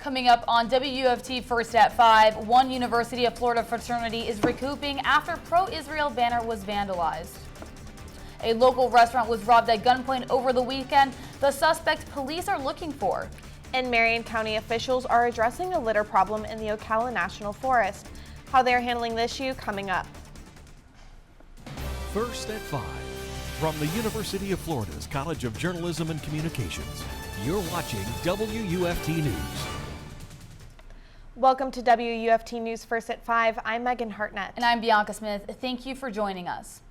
Coming up on WUFT First at 5, one University of Florida fraternity is recouping after pro-Israel banner was vandalized. A local restaurant was robbed at gunpoint over the weekend. The suspect police are looking for. And Marion County officials are addressing a litter problem in the Ocala National Forest. How they're handling the issue coming up. First at 5, from the University of Florida's College of Journalism and Communications, you're watching WUFT News. Welcome to WUFT News First at 5. I'm Megan Hartnett. And I'm Bianca Smith. Thank you for joining us.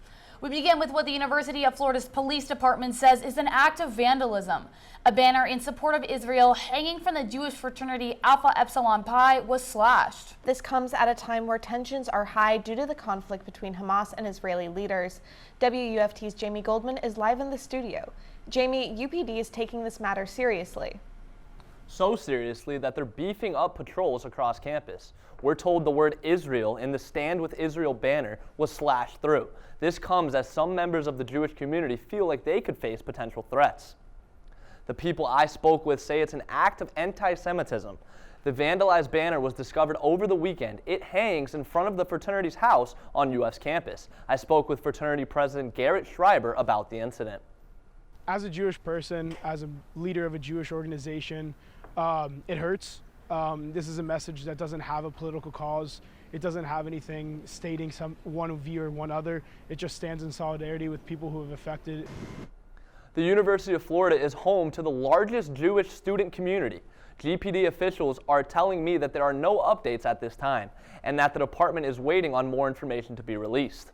We begin with what the University of Florida's police department says is an act of vandalism. A banner in support of Israel hanging from the Jewish fraternity Alpha Epsilon Pi was slashed. This comes at a time where tensions are high due to the conflict between Hamas and Israeli leaders. WUFT's Jamie Goldman is live in the studio. Jamie, UPD is taking this matter seriously. So seriously that they're beefing up patrols across campus. We're told the word Israel in the Stand with Israel banner was slashed through. This comes as some members of the Jewish community feel like they could face potential threats. The people I spoke with say it's an act of anti-Semitism. The vandalized banner was discovered over the weekend. It hangs in front of the fraternity's house on UF's campus. I spoke with fraternity president Garrett Schreiber about the incident. As a Jewish person, as a leader of a Jewish organization, it hurts. This is a message that doesn't have a political cause. It doesn't have anything stating one view or one other. It just stands in solidarity with people who have affected. The University of Florida is home to the largest Jewish student community. GPD officials are telling me that there are no updates at this time and that the department is waiting on more information to be released.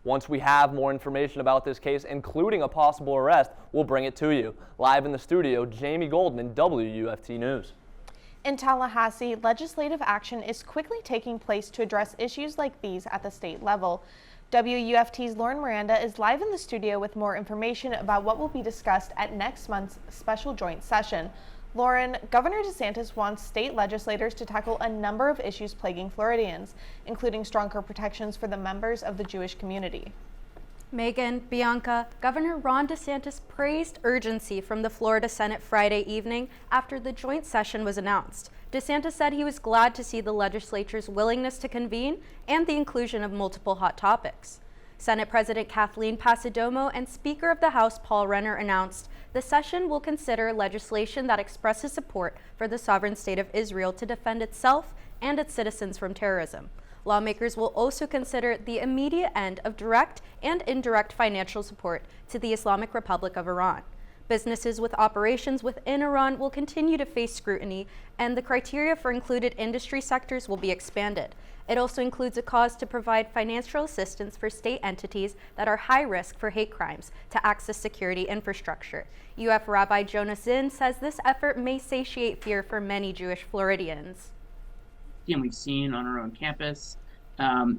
Once we have more information about this case, including a possible arrest, we'll bring it to you. Live in the studio, Jamie Goldman, WUFT News. In Tallahassee, legislative action is quickly taking place to address issues like these at the state level. WUFT's Lauren Miranda is live in the studio with more information about what will be discussed at next month's special joint session. Lauren, Governor DeSantis wants state legislators to tackle a number of issues plaguing Floridians, including stronger protections for the members of the Jewish community. Megan, Bianca, Governor Ron DeSantis praised urgency from the Florida Senate Friday evening after the joint session was announced. DeSantis said he was glad to see the legislature's willingness to convene and the inclusion of multiple hot topics. Senate President Kathleen Passidomo and Speaker of the House Paul Renner announced the session will consider legislation that expresses support for the sovereign state of Israel to defend itself and its citizens from terrorism. Lawmakers will also consider the immediate end of direct and indirect financial support to the Islamic Republic of Iran. Businesses with operations within Iran will continue to face scrutiny, and the criteria for included industry sectors will be expanded. It also includes a cause to provide financial assistance for state entities that are high risk for hate crimes to access security infrastructure. UF Rabbi Jonah Zinn says this effort may satiate fear for many Jewish Floridians. And we've seen on our own campus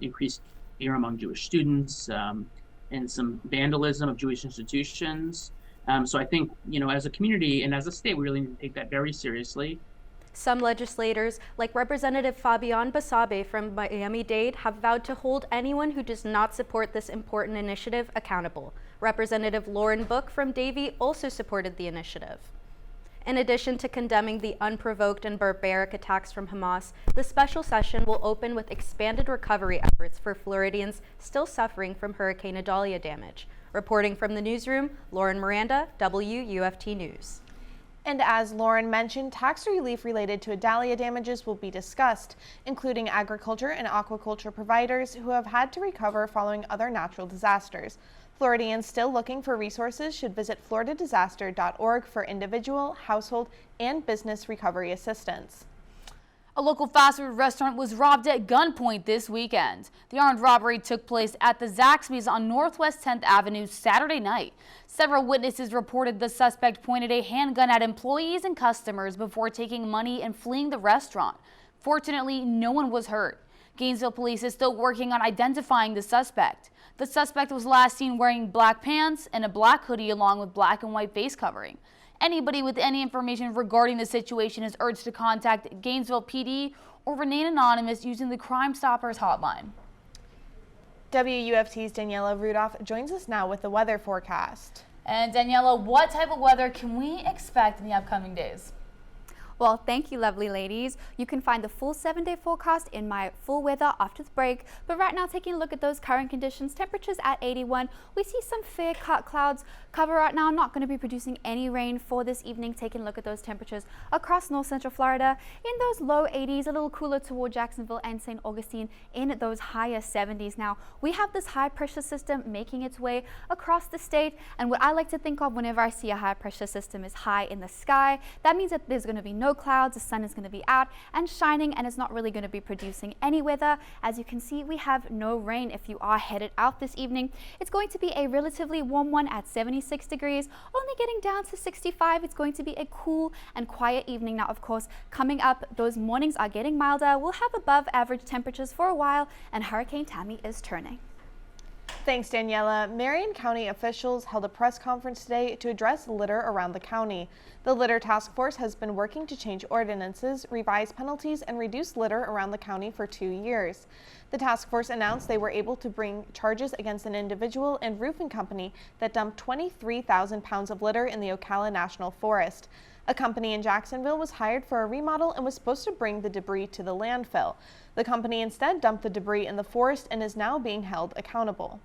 increased fear among Jewish students and some vandalism of Jewish institutions. So I think, as a community and as a state, we really need to take that very seriously. Some legislators, like Representative Fabian Basabe from Miami-Dade, have vowed to hold anyone who does not support this important initiative accountable. Representative Lauren Book from Davie also supported the initiative. In addition to condemning the unprovoked and barbaric attacks from Hamas, the special session will open with expanded recovery efforts for Floridians still suffering from Hurricane Idalia damage. Reporting from the newsroom, Lauren Miranda, WUFT News. And as Lauren mentioned, tax relief related to Idalia damages will be discussed, including agriculture and aquaculture providers who have had to recover following other natural disasters. Floridians still looking for resources should visit floridadisaster.org for individual, household, and business recovery assistance. A local fast food restaurant was robbed at gunpoint this weekend. The armed robbery took place at the Zaxby's on Northwest 10th Avenue Saturday night. Several witnesses reported the suspect pointed a handgun at employees and customers before taking money and fleeing the restaurant. Fortunately, no one was hurt. Gainesville police is still working on identifying the suspect. The suspect was last seen wearing black pants and a black hoodie along with black and white face covering. Anybody with any information regarding the situation is urged to contact Gainesville PD or remain anonymous using the Crime Stoppers hotline. WUFT's Daniella Rudolph joins us now with the weather forecast. And Daniella, what type of weather can we expect in the upcoming days? Well, thank you, lovely ladies. You can find the full 7-day forecast in my full weather after the break. But right now, taking a look at those current conditions, temperatures at 81. We see some fair cut clouds cover right now, not going to be producing any rain for this evening. Taking a look at those temperatures across north central Florida in those low 80s, a little cooler toward Jacksonville and St. Augustine in those higher 70s. Now, we have this high pressure system making its way across the state. And what I like to think of whenever I see a high pressure system is high in the sky, that means that there's going to be no clouds, the sun is going to be out and shining, and it's not really going to be producing any weather. As you can see, we have no rain if you are headed out this evening. It's going to be a relatively warm one at 76 degrees, only getting down to 65. It's going to be a cool and quiet evening. Now, of course, coming up, those mornings are getting milder. We'll have above average temperatures for a while, and Hurricane Tammy is turning. Thanks, Daniella. Marion County officials held a press conference today to address litter around the county. The Litter Task Force has been working to change ordinances, revise penalties, and reduce litter around the county for 2 years. The task force announced they were able to bring charges against an individual and roofing company that dumped 23,000 pounds of litter in the Ocala National Forest. A company in Jacksonville was hired for a remodel and was supposed to bring the debris to the landfill. The company instead dumped the debris in the forest and is now being held accountable.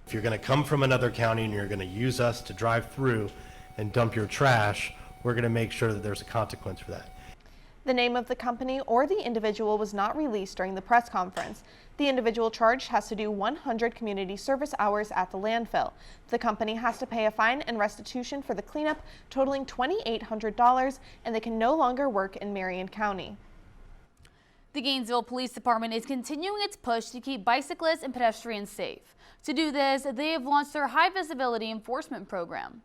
If you're going to come from another county and you're going to use us to drive through and dump your trash, we're going to make sure that there's a consequence for that. The name of the company or the individual was not released during the press conference. The individual charged has to do 100 community service hours at the landfill. The company has to pay a fine and restitution for the cleanup, totaling $2,800, and they can no longer work in Marion County. The Gainesville Police Department is continuing its push to keep bicyclists and pedestrians safe. To do this, they have launched their high visibility enforcement program.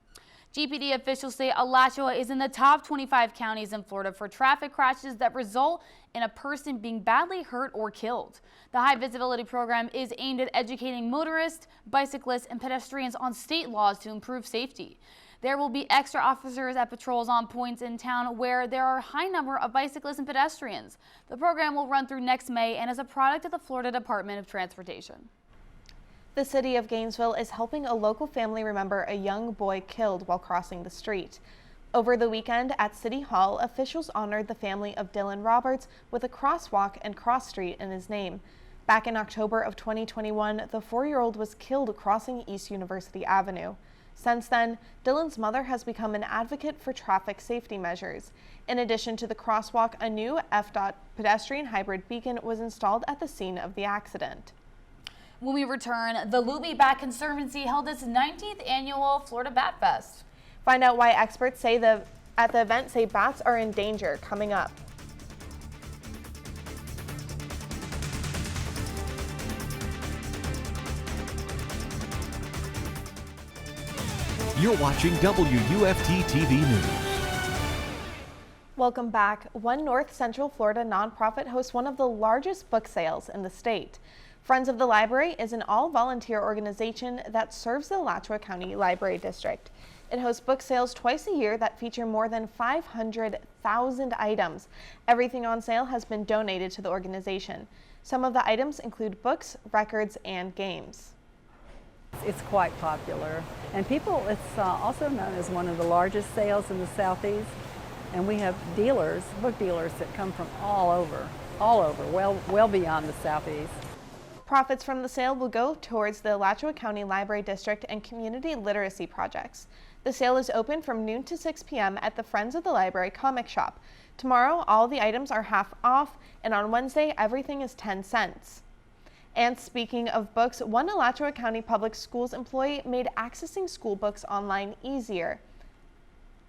GPD officials say Alachua is in the top 25 counties in Florida for traffic crashes that result in a person being badly hurt or killed. The high visibility program is aimed at educating motorists, bicyclists, and pedestrians on state laws to improve safety. There will be extra officers at patrols on points in town where there are a high number of bicyclists and pedestrians. The program will run through next May and is a product of the Florida Department of Transportation. The city of Gainesville is helping a local family remember a young boy killed while crossing the street. Over the weekend at City Hall, officials honored the family of Dylan Roberts with a crosswalk and cross street in his name. Back in October of 2021, the 4-year-old was killed crossing East University Avenue. Since then, Dylan's mother has become an advocate for traffic safety measures. In addition to the crosswalk, a new FDOT pedestrian hybrid beacon was installed at the scene of the accident. When we return, the Luby Bat Conservancy held its 19th annual Florida Bat Fest. Find out why experts say at the event say bats are in danger, coming up. You're watching WUFT-TV News. Welcome back. One North Central Florida nonprofit hosts one of the largest book sales in the state. Friends of the Library is an all-volunteer organization that serves the Alachua County Library District. It hosts book sales twice a year that feature more than 500,000 items. Everything on sale has been donated to the organization. Some of the items include books, records, and games. It's quite popular, and people, it's also known as one of the largest sales in the Southeast, and we have dealers, book dealers that come from all over, well beyond the Southeast. Profits from the sale will go towards the Alachua County Library District and community literacy projects. The sale is open from noon to 6 p.m. at the Friends of the Library comic shop. Tomorrow, all the items are half off, and on Wednesday, everything is 10 cents. And speaking of books, one Alachua County Public Schools employee made accessing school books online easier.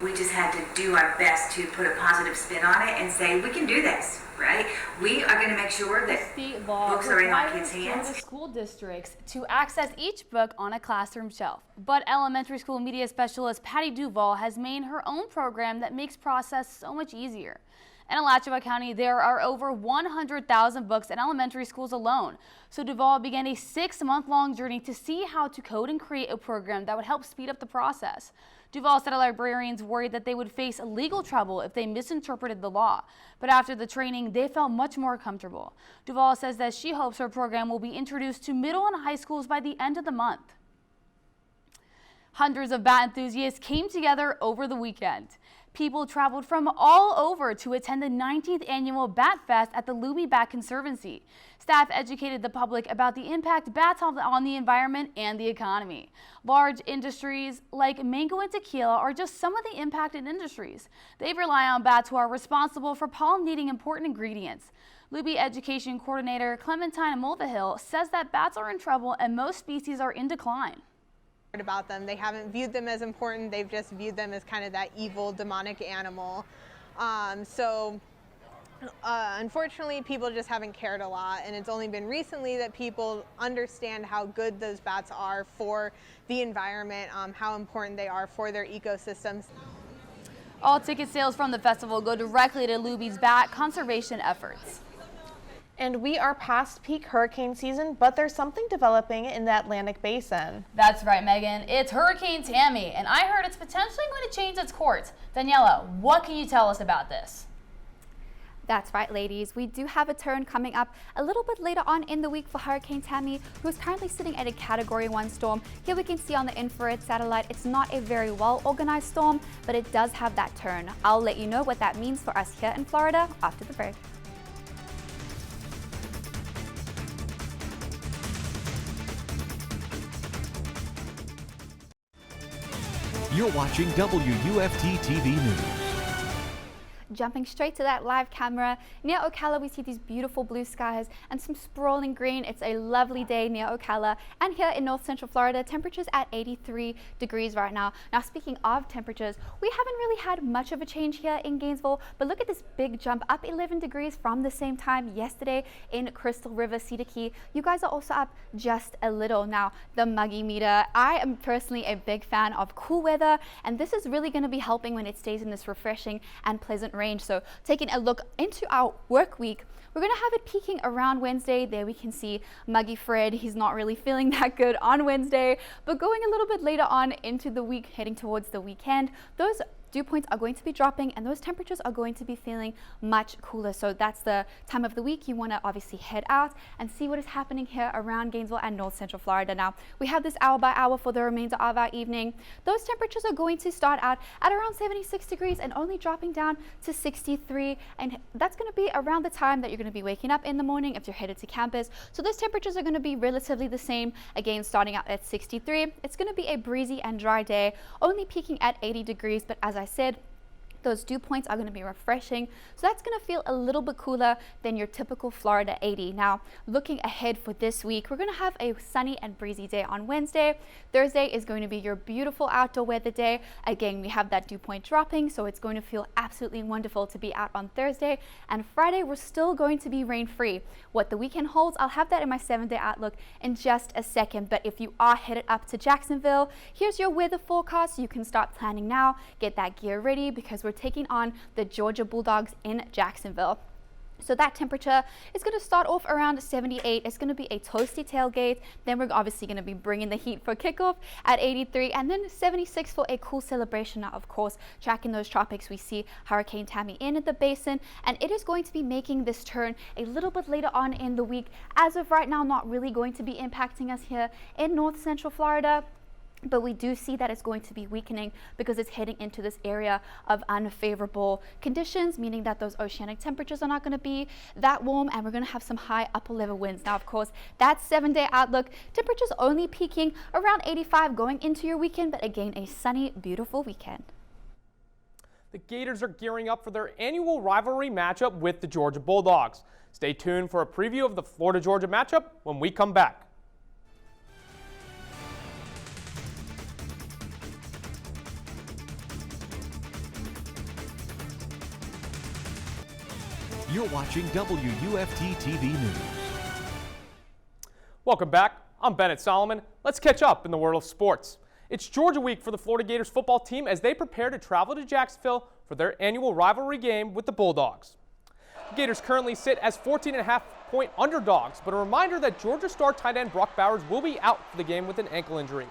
We just had to do our best to put a positive spin on it and say, we can do this, right? We are going to make sure that state law books are in our kids' requires hands. school districts to access each book on a classroom shelf. But elementary school media specialist Patty Duvall has made her own program that makes process so much easier. In Alachua County, there are over 100,000 books in elementary schools alone. So Duvall began a 6-month-long journey to see how to code and create a program that would help speed up the process. Duvall said librarians worried that they would face legal trouble if they misinterpreted the law. But after the training, they felt much more comfortable. Duvall says that she hopes her program will be introduced to middle and high schools by the end of the month. Hundreds of bat enthusiasts came together over the weekend. People traveled from all over to attend the 19th annual Bat Fest at the Luby Bat Conservancy. Staff educated the public about the impact bats have on the environment and the economy. Large industries like mango and tequila are just some of the impacted industries. They rely on bats who are responsible for pollinating important ingredients. Luby Education Coordinator Clementine Mulvihill says that bats are in trouble and most species are in decline. About them, they haven't viewed them as important, they've just viewed them as kind of that evil demonic animal. Unfortunately, people just haven't cared a lot, and it's only been recently that people understand how good those bats are for the environment, how important they are for their ecosystems. All ticket sales from the festival go directly to Luby's bat conservation efforts. And we are past peak hurricane season, but there's something developing in the Atlantic Basin. That's right, Megan. It's Hurricane Tammy, and I heard it's potentially going to change its course. Daniella, what can you tell us about this? That's right, ladies. We do have a turn coming up a little bit later on in the week for Hurricane Tammy, who is currently sitting at a Category 1 storm. Here we can see on the infrared satellite, it's not a very well-organized storm, but it does have that turn. I'll let you know what that means for us here in Florida after the break. You're watching WUFT-TV News. Jumping straight to that live camera, near Ocala we see these beautiful blue skies and some sprawling green. It's a lovely day near Ocala, and here in North Central Florida, temperatures at 83 degrees right now. Now, speaking of temperatures, we haven't really had much of a change here in Gainesville, but look at this big jump, up 11 degrees from the same time yesterday in Crystal River, Cedar Key. You guys are also up just a little. Now, the muggy meter, I am personally a big fan of cool weather, and this is really going to be helping when it stays in this refreshing and pleasant range. So taking a look into our work week, we're going to have it peaking around Wednesday. There we can see Muggy Fred. He's not really feeling that good on Wednesday, but going a little bit later on into the week, heading towards the weekend, those dew points are going to be dropping and those temperatures are going to be feeling much cooler. So that's the time of the week you want to obviously head out and see what is happening here around Gainesville and North Central Florida. Now, we have this hour by hour for the remainder of our evening. Those temperatures are going to start out at around 76 degrees and only dropping down to 63. And that's going to be around the time that you're going to be waking up in the morning if you're headed to campus. So those temperatures are going to be relatively the same. Again, starting out at 63. It's going to be a breezy and dry day, only peaking at 80 degrees. But as I said, those dew points are going to be refreshing, so that's going to feel a little bit cooler than your typical Florida 80. Now, looking ahead for this week, we're going to have a sunny and breezy day on Wednesday. Thursday is going to be your beautiful outdoor weather day. Again, we have that dew point dropping, so it's going to feel absolutely wonderful to be out on Thursday. And Friday, we're still going to be rain-free. What the weekend holds, I'll have that in my 7-day outlook in just a second. But if you are headed up to Jacksonville, here's your weather forecast. You can start planning now, get that gear ready, because we're taking on the Georgia Bulldogs in Jacksonville. So that temperature is going to start off around 78. It's going to be a toasty tailgate. Then we're obviously going to be bringing the heat for kickoff at 83, and then 76 for a cool celebration. Now, of course, tracking those tropics, we see Hurricane Tammy in the basin, and it is going to be making this turn a little bit later on in the week. As of right now, not really going to be impacting us here in North Central Florida. But we do see that it's going to be weakening because it's heading into this area of unfavorable conditions, meaning that those oceanic temperatures are not going to be that warm, and we're going to have some high upper level winds. Now, of course, that 7-day outlook, temperatures only peaking around 85 going into your weekend, but again, a sunny, beautiful weekend. The Gators are gearing up for their annual rivalry matchup with the Georgia Bulldogs. Stay tuned for a preview of the Florida-Georgia matchup when we come back. You're watching WUFT-TV News. Welcome back. I'm Bennett Solomon. Let's catch up in the world of sports. It's Georgia week for the Florida Gators football team as they prepare to travel to Jacksonville for their annual rivalry game with the Bulldogs. The Gators currently sit as 14.5-point underdogs, but a reminder that Georgia star tight end Brock Bowers will be out for the game with an ankle injury.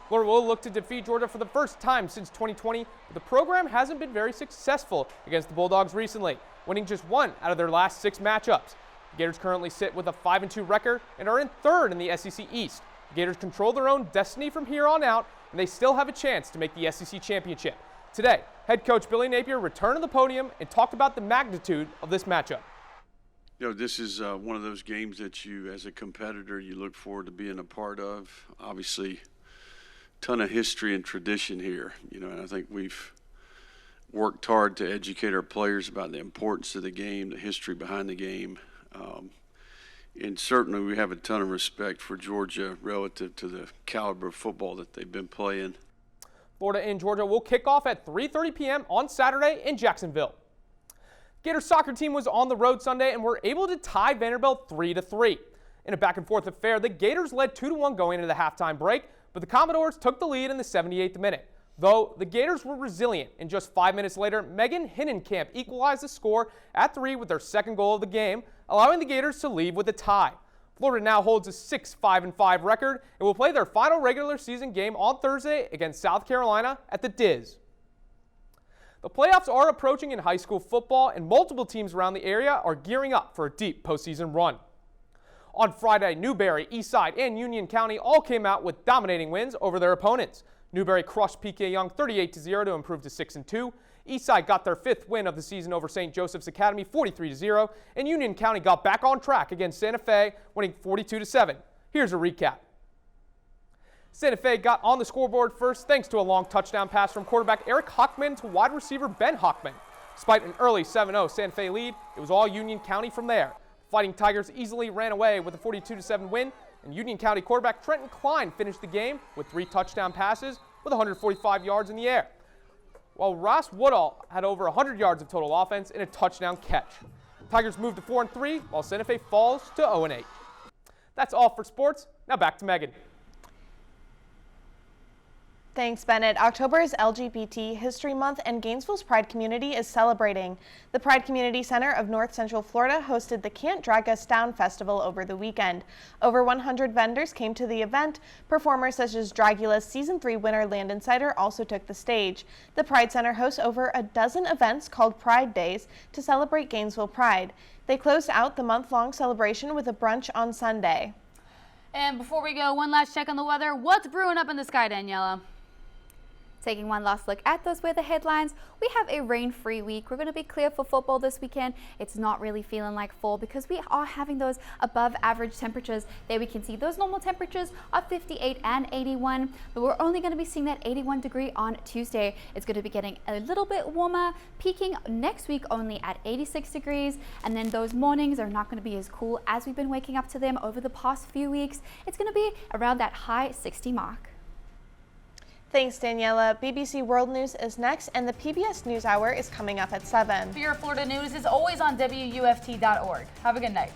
Florida will look to defeat Georgia for the first time since 2020, but the program hasn't been very successful against the Bulldogs recently, winning just 1 out of their last 6 matchups. The Gators currently sit with a 5-2 record and are in 3rd in the SEC East. The Gators control their own destiny from here on out, and they still have a chance to make the SEC championship. Today, head coach Billy Napier returned to the podium and talked about the magnitude of this matchup. You know, this is one of those games that you, as a competitor, you look forward to being a part of. Obviously, ton of history and tradition here, you know, and I think we've worked hard to educate our players about the importance of the game, the history behind the game. And certainly we have a ton of respect for Georgia relative to the caliber of football that they've been playing. Florida and Georgia will kick off at 3:30 p.m. on Saturday in Jacksonville. Gators soccer team was on the road Sunday and were able to tie Vanderbilt 3-3. In a back-and-forth affair, the Gators led 2-1 going into the halftime break, but the Commodores took the lead in the 78th minute. Though the Gators were resilient, and just 5 minutes later, Megan Hinnenkamp equalized the score at 3 with their second goal of the game, allowing the Gators to leave with a tie. Florida now holds a 6-5-5 record and will play their final regular season game on Thursday against South Carolina at the Diz. The playoffs are approaching in high school football, and multiple teams around the area are gearing up for a deep postseason run. On Friday, Newberry, Eastside, and Union County all came out with dominating wins over their opponents. Newberry crushed PK Young 38-0 to improve to 6-2. Eastside got their 5th win of the season over St. Joseph's Academy 43-0, and Union County got back on track against Santa Fe, winning 42-7. Here's a recap. Santa Fe got on the scoreboard first thanks to a long touchdown pass from quarterback Eric Hockman to wide receiver Ben Hockman. Despite an early 7-0 Santa Fe lead, it was all Union County from there. Fighting Tigers easily ran away with a 42-7 win, and Union County quarterback Trenton Klein finished the game with 3 touchdown passes with 145 yards in the air, while Ross Woodall had over 100 yards of total offense and a touchdown catch. Tigers moved to 4-3, while Santa Fe falls to 0-8. That's all for sports. Now back to Megan. Thanks, Bennett. October is LGBT History Month, and Gainesville's Pride community is celebrating. The Pride Community Center of North Central Florida hosted the Can't Drag Us Down Festival over the weekend. Over 100 vendors came to the event. Performers such as Dragula's Season 3 winner Landon Sider also took the stage. The Pride Center hosts over a dozen events called Pride Days to celebrate Gainesville Pride. They closed out the month-long celebration with a brunch on Sunday. And before we go, one last check on the weather. What's brewing up in the sky, Daniella? Taking one last look at those weather headlines, we have a rain-free week. We're going to be clear for football this weekend. It's not really feeling like fall because we are having those above average temperatures. There we can see those normal temperatures are 58 and 81, but we're only going to be seeing that 81 degree on Tuesday. It's going to be getting a little bit warmer, peaking next week only at 86 degrees, and then those mornings are not going to be as cool as we've been waking up to them over the past few weeks. It's going to be around that high 60 mark. Thanks, Daniella. BBC World News is next, and the PBS NewsHour is coming up at 7. For your Florida news is always on WUFT.org. Have a good night.